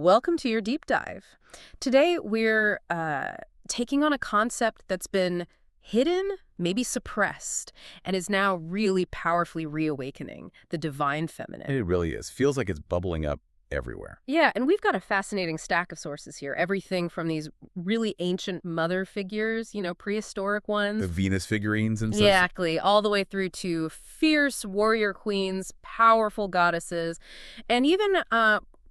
Welcome to your deep dive. Today we're taking on a concept that's been hidden, maybe suppressed, and is now really powerfully reawakening, the divine feminine. It really is. Feels like it's bubbling up everywhere. Yeah, and we've got a fascinating stack of sources here. Everything from these really ancient mother figures, prehistoric ones. The Venus figurines and such. Exactly, all the way through to fierce warrior queens, powerful goddesses, and even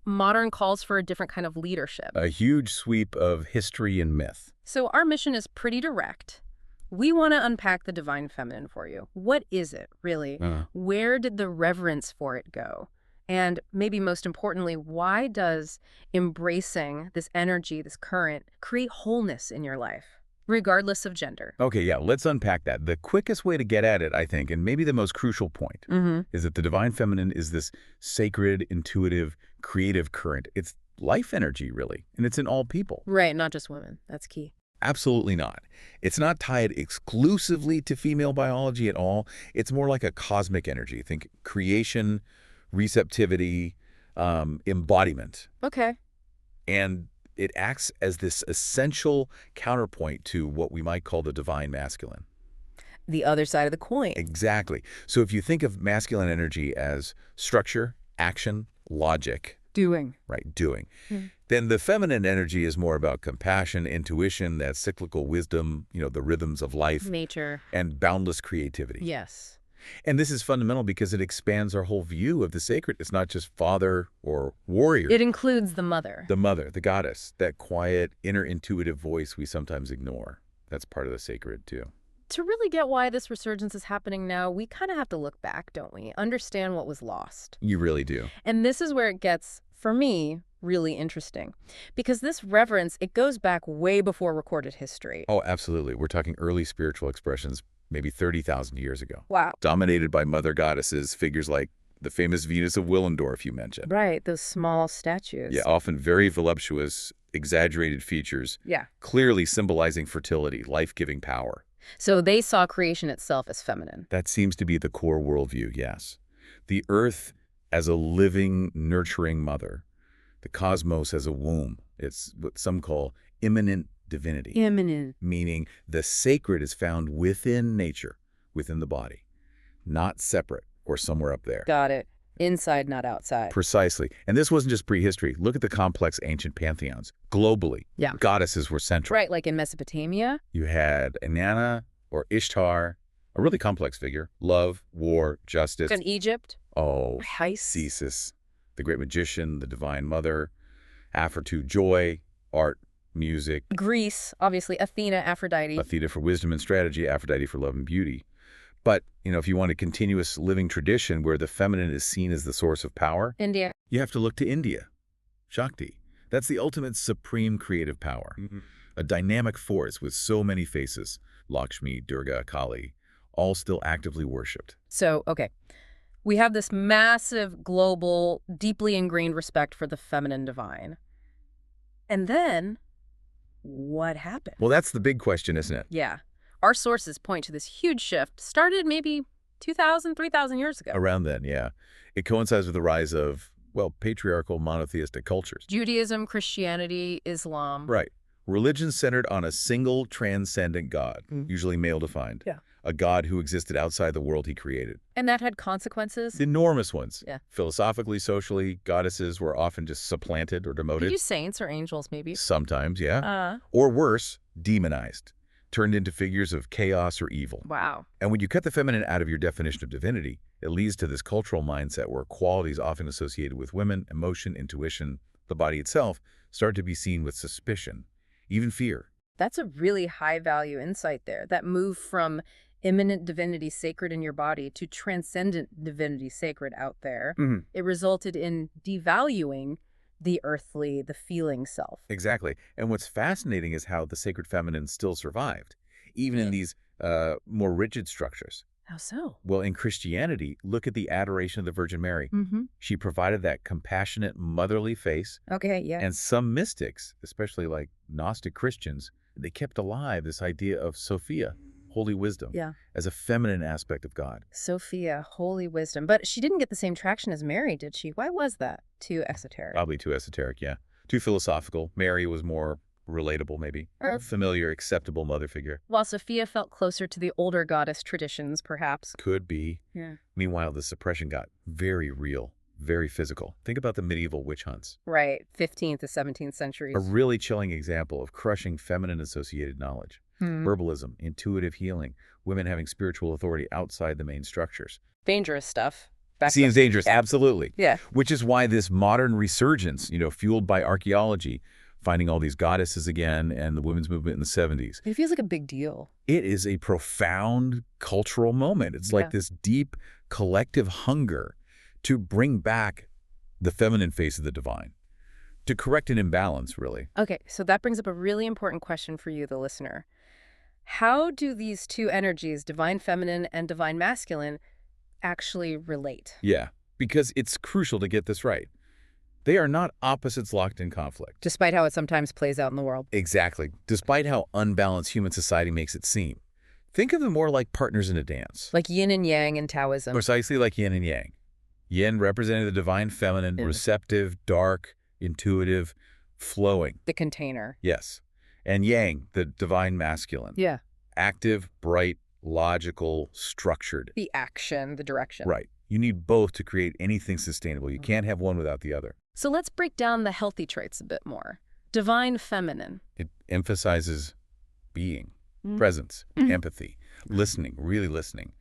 modern calls for a different kind of leadership. A huge sweep of history and myth. So our mission is pretty direct. We want to unpack the divine feminine for you. What is it, really? Where did the reverence for it go? And maybe most importantly, why does embracing this energy, this current, create wholeness in your life, regardless of gender? Okay, yeah, let's unpack that. The quickest way to get at it, I think, and maybe the most crucial point, is that the divine feminine is this sacred, intuitive, creative current. It's life energy, really, and it's in all people. Right, not just women. That's key. Absolutely not. It's not tied exclusively to female biology at all. It's more like a cosmic energy. Think creation, receptivity, embodiment. Okay. And it acts as this essential counterpoint to what we might call the divine masculine. The other side of the coin. Exactly. So if you think of masculine energy as structure, action, logic. Doing. Right, doing. Then the feminine energy is more about compassion, intuition, that cyclical wisdom, the rhythms of life. Nature. And boundless creativity. Yes. And this is fundamental because it expands our whole view of the sacred. It's not just father or warrior. It includes the mother. The mother, the goddess, that quiet, inner intuitive voice we sometimes ignore. That's part of the sacred, too. To really get why this resurgence is happening now, we kind of have to look back, don't we? Understand what was lost. You really do. And this is where it gets, for me, really interesting. Because this reverence, it goes back way before recorded history. Oh, absolutely. We're talking early spiritual expressions, maybe 30,000 years ago. Wow. Dominated by mother goddesses, figures like the famous Venus of Willendorf you mentioned. Right, those small statues. Yeah, often very voluptuous, exaggerated features. Yeah. Clearly symbolizing fertility, life-giving power. So they saw creation itself as feminine. That seems to be the core worldview, yes. The earth as a living, nurturing mother. The cosmos as a womb. It's what some call immanent divinity. Immanent. Meaning the sacred is found within nature, within the body, not separate or somewhere up there. Got it. Inside, not outside. Precisely. And this wasn't just prehistory. Look at the complex ancient pantheons. Globally, goddesses were central. Right, like in Mesopotamia. You had Inanna or Ishtar, a really complex figure. Love, war, justice. In Egypt. Oh, Isis, the great magician, the divine mother. Aphrodite, joy, art, music. Greece, obviously, Athena, Aphrodite. Athena for wisdom and strategy, Aphrodite for love and beauty. But, if you want a continuous living tradition where the feminine is seen as the source of power, India. You have to look to India. Shakti. That's the ultimate supreme creative power. A dynamic force with so many faces. Lakshmi, Durga, Kali, all still actively worshipped. So, okay. We have this massive, global, deeply ingrained respect for the feminine divine. And then, what happened? Well, that's the big question, isn't it? Yeah. Our sources point to this huge shift, started maybe 2,000, 3,000 years ago. Around then, yeah. It coincides with the rise of, patriarchal monotheistic cultures. Judaism, Christianity, Islam. Right. Religions centered on a single transcendent God, usually male-defined. Yeah. A God who existed outside the world he created. And that had consequences? Enormous ones. Yeah. Philosophically, socially, goddesses were often just supplanted or demoted. Could you saints or angels, maybe? Sometimes, yeah. Or worse, demonized. Turned into figures of chaos or evil. Wow. And when you cut the feminine out of your definition of divinity, it leads to this cultural mindset where qualities often associated with women, emotion, intuition, the body itself, start to be seen with suspicion, even fear. That's a really high-value insight there. That move from immanent divinity sacred in your body to transcendent divinity sacred out there. It resulted in devaluing the earthly, the feeling self. Exactly. And what's fascinating is how the sacred feminine still survived, even in these more rigid structures. How so? Well, in Christianity, look at the adoration of the Virgin Mary. She provided that compassionate, motherly face. Okay, yeah. And some mystics, especially like Gnostic Christians, they kept alive this idea of Sophia, holy wisdom, as a feminine aspect of God. Sophia, holy wisdom. But she didn't get the same traction as Mary, did she? Why was that? Too esoteric. Probably too esoteric, yeah. Too philosophical. Mary was more relatable, maybe. Familiar, acceptable mother figure. While Sophia felt closer to the older goddess traditions, perhaps. Could be. Yeah. Meanwhile, the suppression got very real, very physical. Think about the medieval witch hunts. Right, 15th to 17th centuries. A really chilling example of crushing feminine-associated knowledge. Herbalism, intuitive healing, women having spiritual authority outside the main structures. Dangerous stuff. Seems dangerous, absolutely. Yeah. Which is why this modern resurgence, fueled by archaeology, finding all these goddesses again, and the women's movement in the 70s. It feels like a big deal. It is a profound cultural moment. It's like this deep collective hunger to bring back the feminine face of the divine, to correct an imbalance, really. Okay, so that brings up a really important question for you, the listener. How do these two energies, divine feminine and divine masculine, actually relate? Yeah, because it's crucial to get this right. They are not opposites locked in conflict. Despite how it sometimes plays out in the world. Exactly. Despite how unbalanced human society makes it seem. Think of them more like partners in a dance. Like yin and yang in Taoism. Precisely like yin and yang. Yin representing the divine feminine, receptive, dark, intuitive, flowing. The container. Yes. And yang, the divine masculine. Yeah. Active, bright, logical, structured. The action, the direction. Right. You need both to create anything sustainable. You can't have one without the other. So let's break down the healthy traits a bit more. Divine feminine. It emphasizes being, presence, empathy, listening, really listening,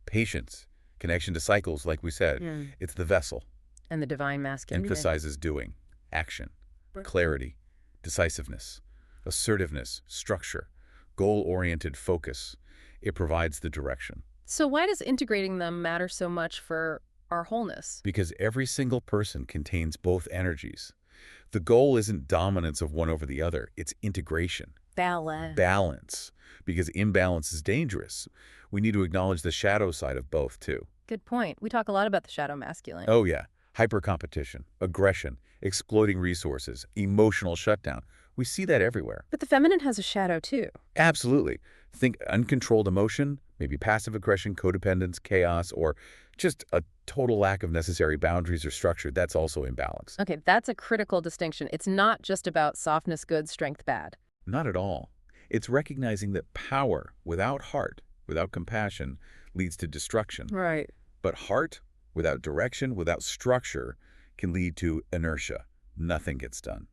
patience, connection to cycles, like we said. It's the vessel. And the divine masculine. Emphasizes doing, action, clarity, decisiveness, assertiveness, structure, goal-oriented focus. It provides the direction. So why does integrating them matter so much for our wholeness? Because every single person contains both energies. The goal isn't dominance of one over the other. It's integration. Balance. Balance. Because imbalance is dangerous. We need to acknowledge the shadow side of both, too. Good point. We talk a lot about the shadow masculine. Oh, yeah. Hyper-competition, aggression, exploiting resources, emotional shutdown. We see that everywhere. But the feminine has a shadow, too. Absolutely. Think uncontrolled emotion, maybe passive aggression, codependence, chaos, or just a total lack of necessary boundaries or structure. That's also imbalance. Okay, that's a critical distinction. It's not just about softness good, strength bad. Not at all. It's recognizing that power without heart, without compassion, leads to destruction. Right. But heart without direction, without structure, can lead to inertia. Nothing gets done.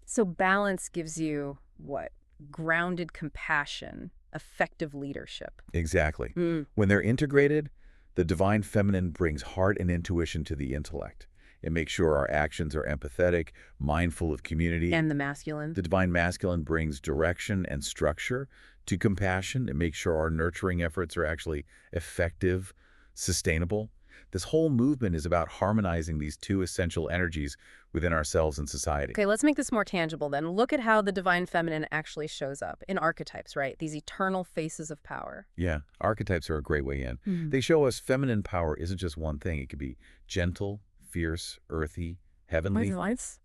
So balance gives you what? Grounded compassion, effective leadership. Exactly. When they're integrated, the divine feminine brings heart and intuition to the intellect. It makes sure our actions are empathetic, mindful of community. And the masculine. The divine masculine brings direction and structure to compassion. It makes sure our nurturing efforts are actually effective, sustainable. This whole movement is about harmonizing these two essential energies within ourselves and society. Okay, let's make this more tangible then. Look at how the divine feminine actually shows up in archetypes, right? These eternal faces of power. Yeah, archetypes are a great way in. They show us feminine power isn't just one thing. It could be gentle, fierce, earthy, heavenly,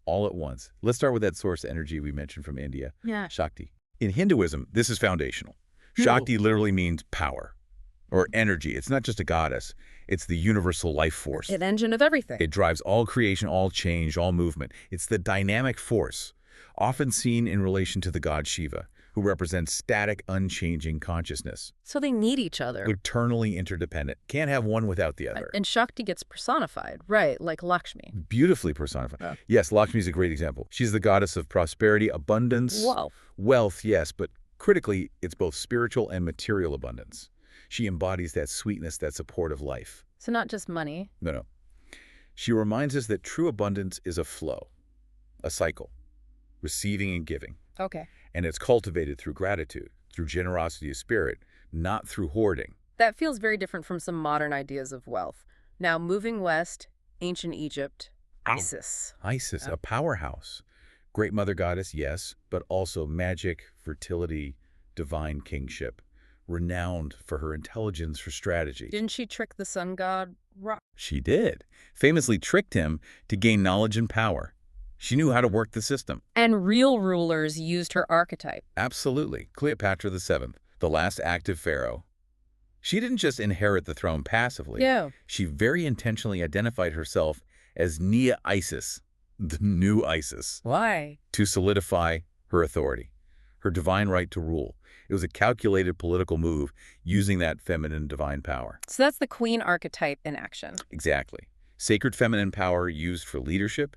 all at once. Let's start with that source energy we mentioned from India, Shakti. In Hinduism, this is foundational. Shakti literally means power or energy. It's not just a goddess. It's the universal life force. An engine of everything. It drives all creation, all change, all movement. It's the dynamic force, often seen in relation to the god Shiva, who represents static, unchanging consciousness. So they need each other. Eternally interdependent. Can't have one without the other. And Shakti gets personified, right, like Lakshmi. Beautifully personified. Yes, Lakshmi is a great example. She's the goddess of prosperity, abundance. Wealth, yes, but critically, it's both spiritual and material abundance. She embodies that sweetness, that support of life. So not just money. No. She reminds us that true abundance is a flow, a cycle, receiving and giving. Okay. And it's cultivated through gratitude, through generosity of spirit, not through hoarding. That feels very different from some modern ideas of wealth. Now, moving west, ancient Egypt, Isis. Isis, a powerhouse. Great mother goddess, yes, but also magic, fertility, divine kingship. Renowned for her intelligence for strategy. Didn't she trick the sun god Ra? She did. Famously tricked him to gain knowledge and power. She knew how to work the system. And real rulers used her archetype. Absolutely. Cleopatra VII, the last active pharaoh. She didn't just inherit the throne passively. Yeah. She very intentionally identified herself as Nia Isis, the new ISIS. Why? To solidify her authority, her divine right to rule. It was a calculated political move using that feminine divine power. So that's the queen archetype in action. Exactly. Sacred feminine power used for leadership,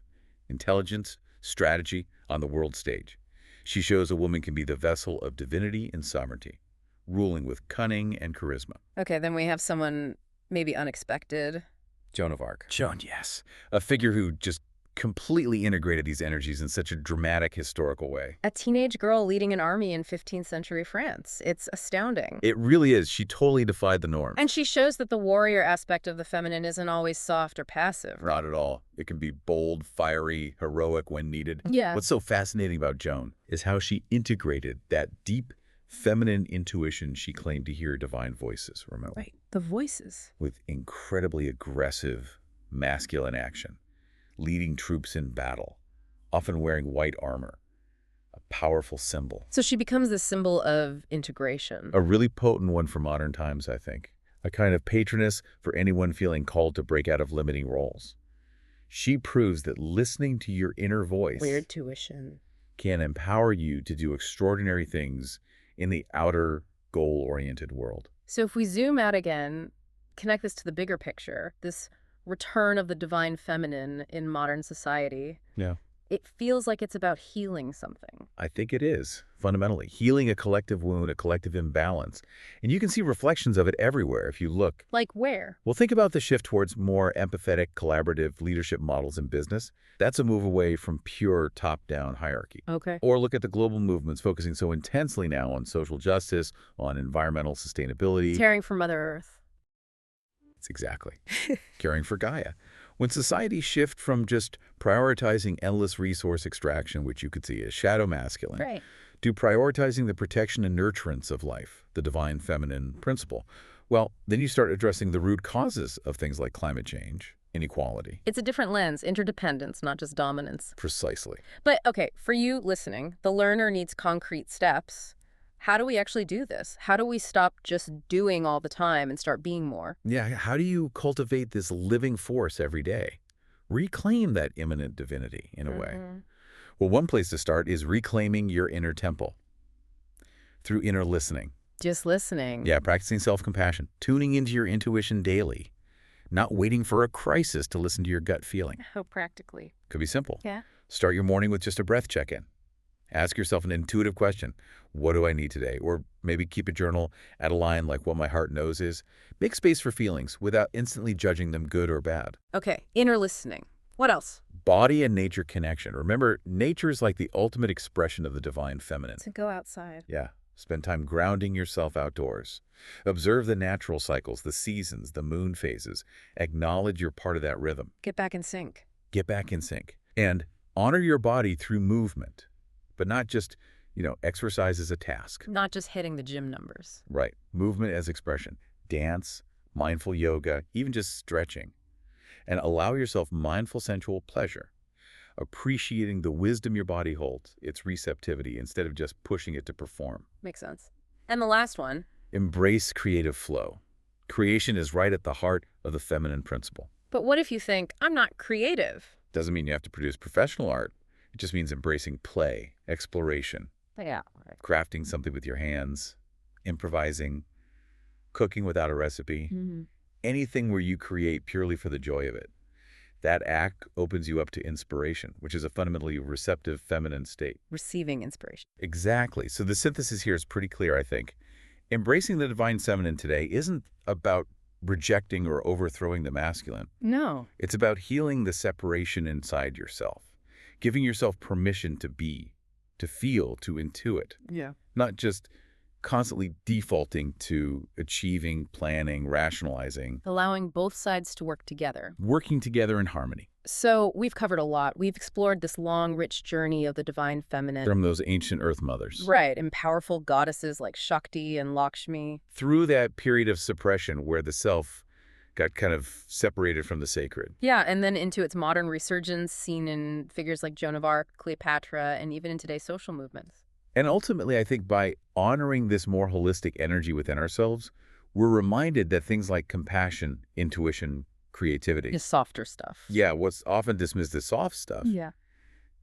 intelligence, strategy on the world stage. She shows a woman can be the vessel of divinity and sovereignty, ruling with cunning and charisma. Okay, then we have someone maybe unexpected. Joan of Arc. Joan, yes. A figure who just completely integrated these energies in such a dramatic historical way. A teenage girl leading an army in 15th century France. It's astounding. It really is. She totally defied the norm. And she shows that the warrior aspect of the feminine isn't always soft or passive. Not at all. It can be bold, fiery, heroic when needed. Yeah. What's so fascinating about Joan is how she integrated that deep feminine intuition she claimed to hear divine voices remotely. Right, the voices. With incredibly aggressive, masculine action, leading troops in battle, often wearing white armor, a powerful symbol. So she becomes the symbol of integration. A really potent one for modern times, I think. A kind of patroness for anyone feeling called to break out of limiting roles. She proves that listening to your inner voice Weird tuition. can empower you to do extraordinary things in the outer, goal-oriented world. So if we zoom out again, connect this to the bigger picture, this return of the divine feminine in modern society, Yeah. it feels like it's about healing something. I think it is, fundamentally. Healing a collective wound, a collective imbalance. And you can see reflections of it everywhere if you look. Like where? Well, think about the shift towards more empathetic, collaborative leadership models in business. That's a move away from pure top-down hierarchy. Okay. Or look at the global movements focusing so intensely now on social justice, on environmental sustainability. Caring for Mother Earth. It's exactly. Caring for Gaia. When societies shift from just prioritizing endless resource extraction, which you could see as shadow masculine, Right. to prioritizing the protection and nurturance of life, the divine feminine principle, well, then you start addressing the root causes of things like climate change, inequality. It's a different lens, interdependence, not just dominance. Precisely. But okay, for you listening, the learner needs concrete steps. How do we actually do this? How do we stop just doing all the time and start being more? Yeah, how do you cultivate this living force every day? Reclaim that immanent divinity, in a way. Well, one place to start is reclaiming your inner temple through inner listening. Just listening. Yeah, practicing self-compassion, tuning into your intuition daily, not waiting for a crisis to listen to your gut feeling. How practically. Could be simple. Yeah. Start your morning with just a breath check-in. Ask yourself an intuitive question. What do I need today? Or maybe keep a journal at a line like what my heart knows is. Make space for feelings without instantly judging them good or bad. Okay, inner listening. What else? Body and nature connection. Remember, nature is like the ultimate expression of the divine feminine. To go outside. Yeah. Spend time grounding yourself outdoors. Observe the natural cycles, the seasons, the moon phases. Acknowledge you're part of that rhythm. Get back in sync. Get back in sync. And honor your body through movement, but not just, exercise as a task. Not just hitting the gym numbers. Right. Movement as expression. Dance, mindful yoga, even just stretching. And allow yourself mindful sensual pleasure. Appreciating the wisdom your body holds, its receptivity, instead of just pushing it to perform. Makes sense. And the last one. Embrace creative flow. Creation is right at the heart of the feminine principle. But what if you think, I'm not creative? Doesn't mean you have to produce professional art. It just means embracing play, exploration. Yeah. Crafting something with your hands, improvising, cooking without a recipe. Anything where you create purely for the joy of it. That act opens you up to inspiration, which is a fundamentally receptive feminine state. Receiving inspiration. Exactly. So the synthesis here is pretty clear, I think. Embracing the divine feminine today isn't about rejecting or overthrowing the masculine. No. It's about healing the separation inside yourself, giving yourself permission to be, to feel, to intuit. Yeah. Not just constantly defaulting to achieving, planning, rationalizing. Allowing both sides to work together. Working together in harmony. So we've covered a lot. We've explored this long, rich journey of the divine feminine. From those ancient earth mothers. Right, and powerful goddesses like Shakti and Lakshmi. Through that period of suppression where the self got kind of separated from the sacred. Yeah, and then into its modern resurgence seen in figures like Joan of Arc, Cleopatra, and even in today's social movements. And ultimately, I think by honoring this more holistic energy within ourselves, we're reminded that things like compassion, intuition, creativity. The softer stuff. Yeah, what's often dismissed as soft stuff. Yeah.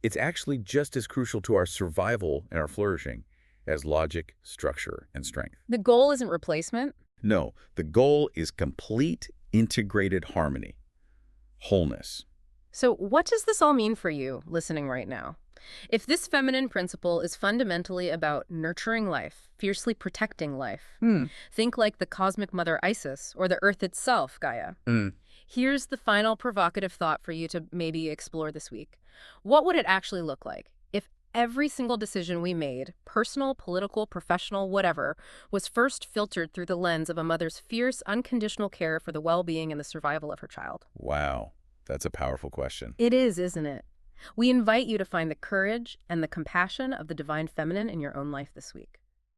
It's actually just as crucial to our survival and our flourishing as logic, structure, and strength. The goal isn't replacement? No, the goal is complete integrated harmony, wholeness. So what does this all mean for you, listening right now? If this feminine principle is fundamentally about nurturing life, fiercely protecting life, think like the cosmic mother Isis or the earth itself, Gaia. Here's the final provocative thought for you to maybe explore this week. What would it actually look like if every single decision we made, personal, political, professional, whatever, was first filtered through the lens of a mother's fierce, unconditional care for the well-being and the survival of her child? Wow, that's a powerful question. It is, isn't it? We invite you to find the courage and the compassion of the divine feminine in your own life this week.